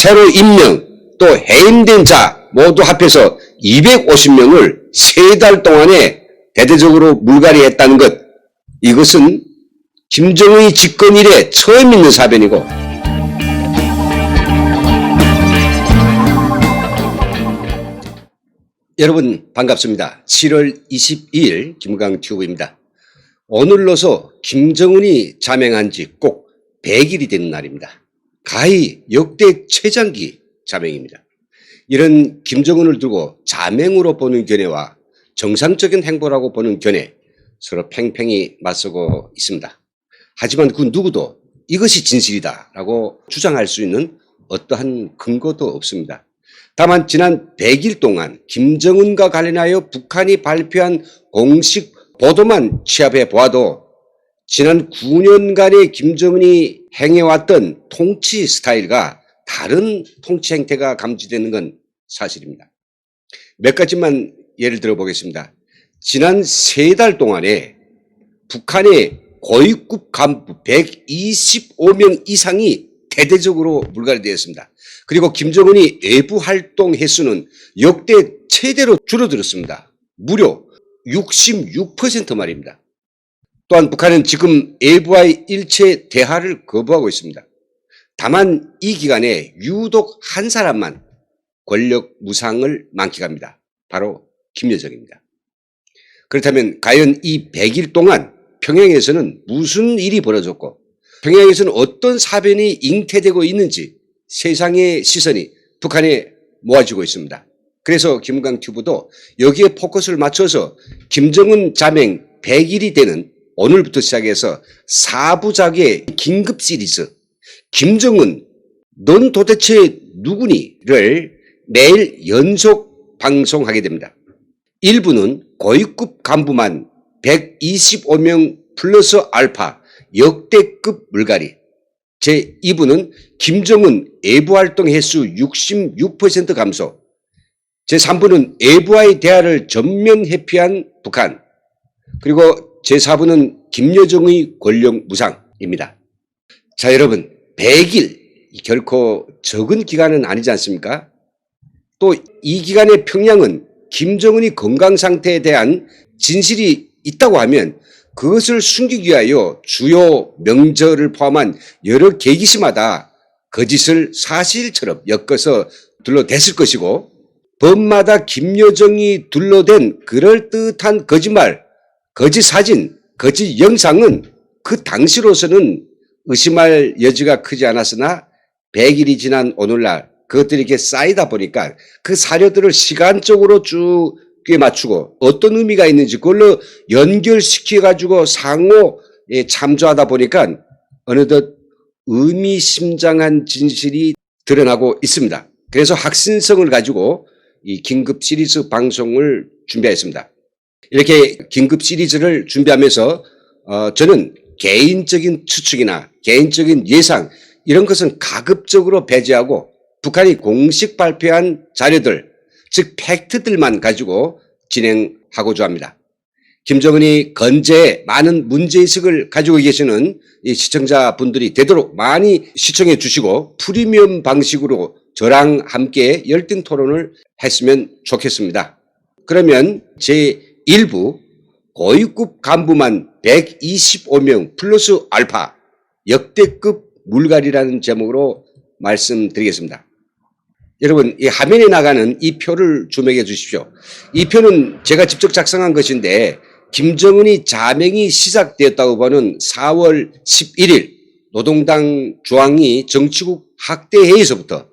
새로 임명 또 해임된 자 모두 합해서 250명을 3달 동안에 대대적으로 물갈이했다는 것, 이것은 김정은이 집권 이래 처음 있는 사변이고, 여러분 반갑습니다. 7월 22일 김강튜브입니다. 오늘로서 김정은이 자명한 지 꼭 100일이 되는 날입니다. 가히 역대 최장기 자명입니다. 이런 김정은을 두고 자명으로 보는 견해와 정상적인 행보라고 보는 견해, 서로 팽팽히 맞서고 있습니다. 하지만 그 누구도 이것이 진실이다라고 주장할 수 있는 어떠한 근거도 없습니다. 다만 지난 100일 동안 김정은과 관련하여 북한이 발표한 공식 보도만 취합해 보아도 지난 9년간의 김정은이 행해왔던 통치 스타일과 다른 통치 행태가 감지되는 건 사실입니다. 몇 가지만 예를 들어 보겠습니다. 지난 3달 동안에 북한의 고위급 간부 125명 이상이 대대적으로 물갈이되었습니다. 그리고 김정은이 외부 활동 횟수는 역대 최대로 줄어들었습니다. 무려 66% 말입니다. 또한 북한은 지금 외부와의 일체 대화를 거부하고 있습니다. 다만 이 기간에 유독 한 사람만 권력 무상을 만끽합니다. 바로 김여정입니다. 그렇다면 과연 이 100일 동안 평양에서는 무슨 일이 벌어졌고 평양에서는 어떤 사변이 잉태되고 있는지 세상의 시선이 북한에 모아지고 있습니다. 그래서 김강튜브도 여기에 포커스를 맞춰서 김정은 자명 100일이 되는 오늘부터 시작해서 4부작의 긴급 시리즈 김정은 넌 도대체 누구니?를 매일 연속 방송하게 됩니다. 1부는 고위급 간부만 125명 플러스 알파 역대급 물갈이, 제2부는 김정은 외부활동 횟수 66% 감소, 제3부는 외부와의 대화를 전면 회피한 북한, 그리고 제4부는 김여정의 권력 무상입니다. 자, 여러분 100일 결코 적은 기간은 아니지 않습니까? 또 이 기간에 평양은 김정은이 건강 상태에 대한 진실이 있다고 하면 그것을 숨기기 위하여 주요 명절을 포함한 여러 계기시마다 거짓을 사실처럼 엮어서 둘러댔을 것이고, 범마다 김여정이 둘러댄 그럴듯한 거짓말, 거짓 사진, 거짓 영상은 그 당시로서는 의심할 여지가 크지 않았으나 100일이 지난 오늘날 그것들이 이렇게 쌓이다 보니까 그 사료들을 시간적으로 쭉 맞추고 어떤 의미가 있는지 그걸로 연결시켜가지고 상호에 참조하다 보니까 어느덧 의미심장한 진실이 드러나고 있습니다. 그래서 확신성을 가지고 이 긴급 시리즈 방송을 준비했습니다. 이렇게 긴급 시리즈를 준비하면서 저는 개인적인 추측이나 개인적인 예상 이런 것은 가급적으로 배제하고 북한이 공식 발표한 자료들, 즉 팩트들만 가지고 진행하고자 합니다. 김정은이 건재에 많은 문제의식을 가지고 계시는 이 시청자분들이 되도록 많이 시청해 주시고 프리미엄 방식으로 저랑 함께 열띤 토론을 했으면 좋겠습니다. 그러면 제1부 고위급 간부만 125명 플러스 알파 역대급 물갈이라는 제목으로 말씀드리겠습니다. 여러분, 이 화면에 나가는 이 표를 주목해 주십시오. 이 표는 제가 직접 작성한 것인데 김정은이 자명이 시작되었다고 보는 4월 11일 노동당 중앙위 정치국 학대회의에서부터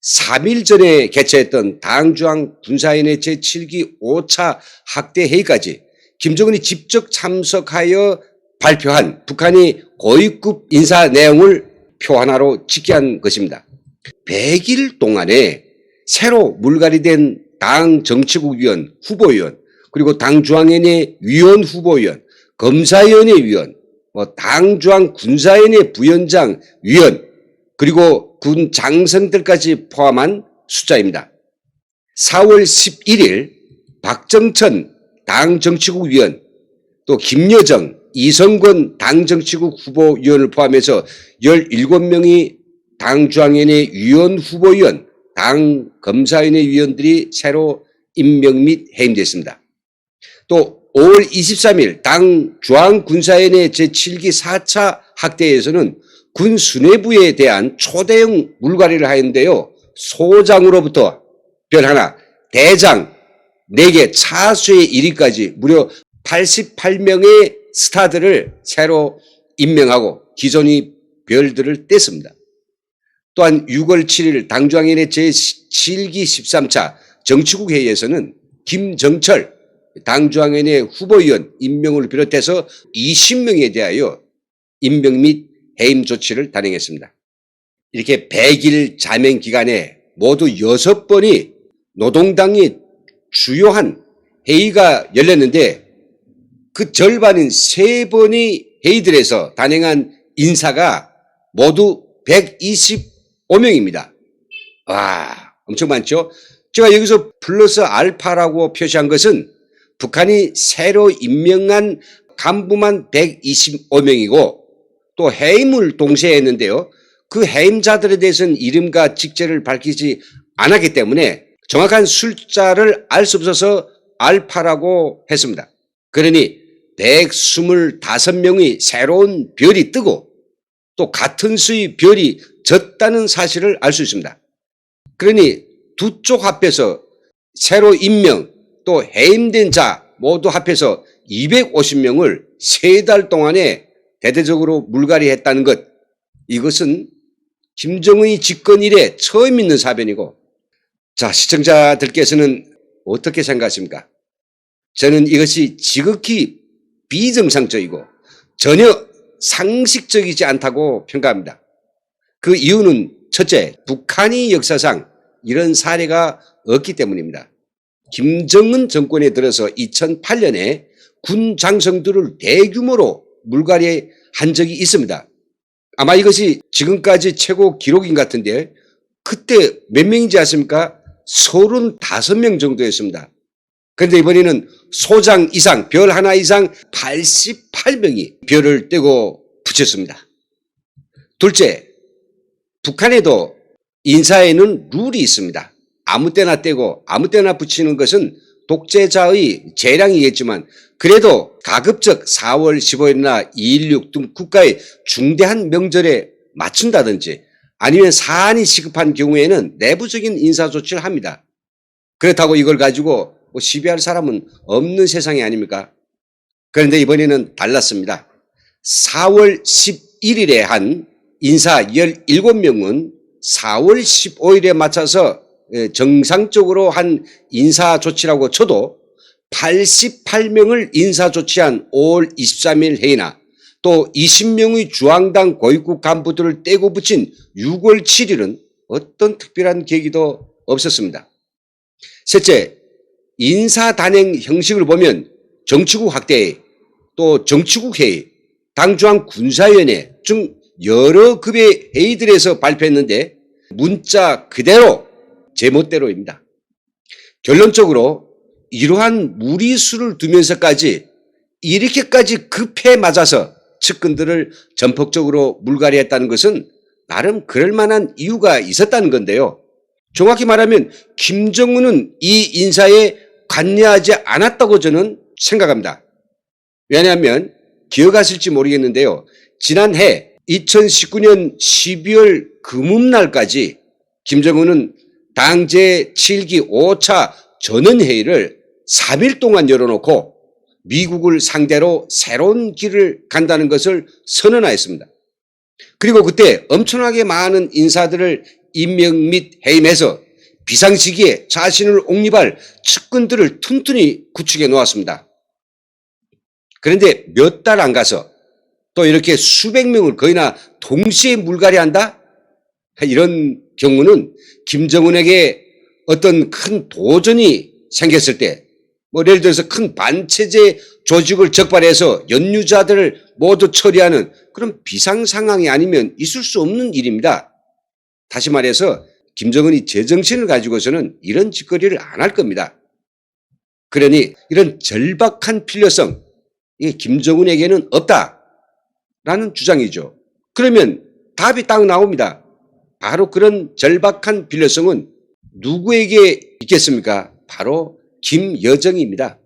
3일 전에 개최했던 당중앙 군사위원회 제7기 5차 학대회의까지 김정은이 직접 참석하여 발표한 북한이 고위급 인사 내용을 표 하나로 집계한 것입니다. 100일 동안에 새로 물갈이된 당 정치국 위원, 후보위원, 그리고 당중앙위원회 위원 후보위원, 검사위원회 위원, 당중앙 군사위원회 부위원장 위원, 그리고 군 장성들까지 포함한 숫자입니다. 4월 11일 박정천 당 정치국 위원, 또 김여정, 이성권 당 정치국 후보위원을 포함해서 17명이 당 중앙위원회 위원 후보위원, 당 검사위원회 위원들이 새로 임명 및 해임됐습니다. 또 5월 23일 당 중앙군사위원회 제7기 4차 학대에서는 군 수뇌부에 대한 초대형 물갈이를 하였는데요. 소장으로부터 별 하나, 대장 4개, 차수의 1위까지 무려 88명의 스타들을 새로 임명하고 기존의 별들을 뗐습니다. 또한 6월 7일 당중앙위원회 제7기 13차 정치국 회의에서는 김정철 당중앙위원회 후보위원 임명을 비롯해서 20명에 대하여 임명 및 해임 조치를 단행했습니다. 이렇게 100일 자명 기간에 모두 6번이 노동당의 주요한 회의가 열렸는데 그 절반인 3번의 회의들에서 단행한 인사가 모두 125명입니다. 와, 엄청 많죠? 제가 여기서 플러스 알파라고 표시한 것은 북한이 새로 임명한 간부만 125명이고 또 해임을 동시에 했는데요. 그 해임자들에 대해서는 이름과 직책을 밝히지 않았기 때문에 정확한 숫자를 알 수 없어서 알파라고 했습니다. 그러니 125명의 새로운 별이 뜨고 또 같은 수의 별이 졌다는 사실을 알 수 있습니다. 그러니 두 쪽 합해서 새로 임명 또 해임된 자 모두 합해서 250명을 3달 동안에 대대적으로 물갈이했다는 것, 이것은 김정은이 집권 이래 처음 있는 사변이고, 자, 시청자들께서는 어떻게 생각하십니까? 저는 이것이 지극히 비정상적이고 전혀 상식적이지 않다고 평가합니다. 그 이유는 첫째, 북한이 역사상 이런 사례가 없기 때문입니다. 김정은 정권에 들어서 2008년에 군 장성들을 대규모로 물갈이한 적이 있습니다. 아마 이것이 지금까지 최고 기록인 것 같은데 그때 몇 명인지 아십니까? 35명 정도였습니다. 그런데 이번에는 소장 이상, 별 하나 이상 88명이 별을 떼고 붙였습니다. 둘째, 북한에도 인사에는 룰이 있습니다. 아무 때나 떼고 아무 때나 붙이는 것은 독재자의 재량이겠지만 그래도 가급적 4월 15일이나 2.16 등 국가의 중대한 명절에 맞춘다든지 아니면 사안이 시급한 경우에는 내부적인 인사조치를 합니다. 그렇다고 이걸 가지고 시비할 사람은 없는 세상이 아닙니까? 그런데 이번에는 달랐습니다. 4월 11일에 한 인사 17명은 4월 15일에 맞춰서 정상적으로 한 인사조치라고 쳐도 88명을 인사조치한 5월 23일 회의나 또 20명의 중앙당 고위급 간부들을 떼고 붙인 6월 7일은 어떤 특별한 계기도 없었습니다. 셋째, 인사 단행 형식을 보면 정치국 확대회, 또 정치국 회의, 당중앙 군사위원회 등 여러 급의 회의들에서 발표했는데 문자 그대로 제멋대로입니다. 결론적으로 이러한 무리수를 두면서까지 이렇게까지 급해 맞아서 측근들을 전폭적으로 물갈이했다는 것은 나름 그럴 만한 이유가 있었다는 건데요. 정확히 말하면 김정은은 이 인사에 관여하지 않았다고 저는 생각합니다. 왜냐하면 기억하실지 모르겠는데요. 지난해 2019년 12월 금음날까지 김정은은 당 제7기 5차 전원회의를 3일 동안 열어놓고 미국을 상대로 새로운 길을 간다는 것을 선언하였습니다. 그리고 그때 엄청나게 많은 인사들을 임명 및 해임해서 비상시기에 자신을 옹립할 측근들을 튼튼히 구축해 놓았습니다. 그런데 몇 달 안 가서 또 이렇게 수백 명을 거의나 동시에 물갈이한다? 이런 경우는 김정은에게 어떤 큰 도전이 생겼을 때, 예를 들어서 큰 반체제 조직을 적발해서 연루자들을 모두 처리하는 그런 비상 상황이 아니면 있을 수 없는 일입니다. 다시 말해서 김정은이 제정신을 가지고서는 이런 짓거리를 안 할 겁니다. 그러니 이런 절박한 필요성, 이게 김정은에게는 없다라는 주장이죠. 그러면 답이 딱 나옵니다. 바로 그런 절박한 필요성은 누구에게 있겠습니까? 바로 김여정입니다.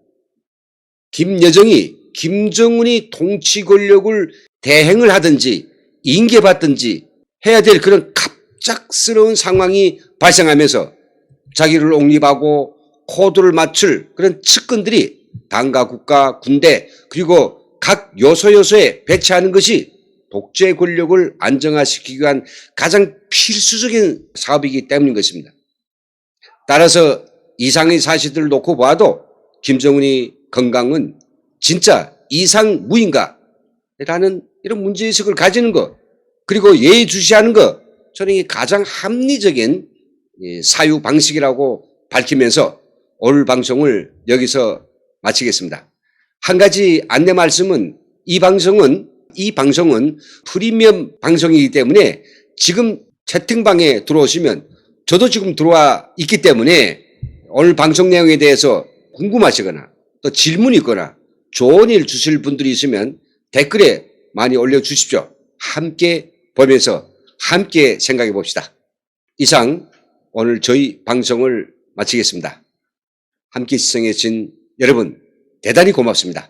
김여정이 김정은이 통치 권력을 대행을 하든지 인계받든지 해야 될 그런 갑작스러운 상황이 발생하면서 자기를 옹립하고 코드를 맞출 그런 측근들이 당과 국가, 군대 그리고 각 요소요소에 배치하는 것이 독재 권력을 안정화시키기 위한 가장 필수적인 사업이기 때문인 것입니다. 따라서 이상의 사실들을 놓고 봐도 김정은이 건강은 진짜 이상무인가라는 이런 문제의식을 가지는 것 그리고 예의주시하는 것 저는 이게 가장 합리적인 사유 방식이라고 밝히면서 오늘 방송을 여기서 마치겠습니다. 한 가지 안내 말씀은 이 방송은 프리미엄 방송이기 때문에 지금 채팅방에 들어오시면 저도 지금 들어와 있기 때문에 오늘 방송 내용에 대해서 궁금하시거나 또 질문이 있거나 조언을 주실 분들이 있으면 댓글에 많이 올려주십시오. 함께 보면서 함께 생각해 봅시다. 이상 오늘 저희 방송을 마치겠습니다. 함께 시청해 주신 여러분 대단히 고맙습니다.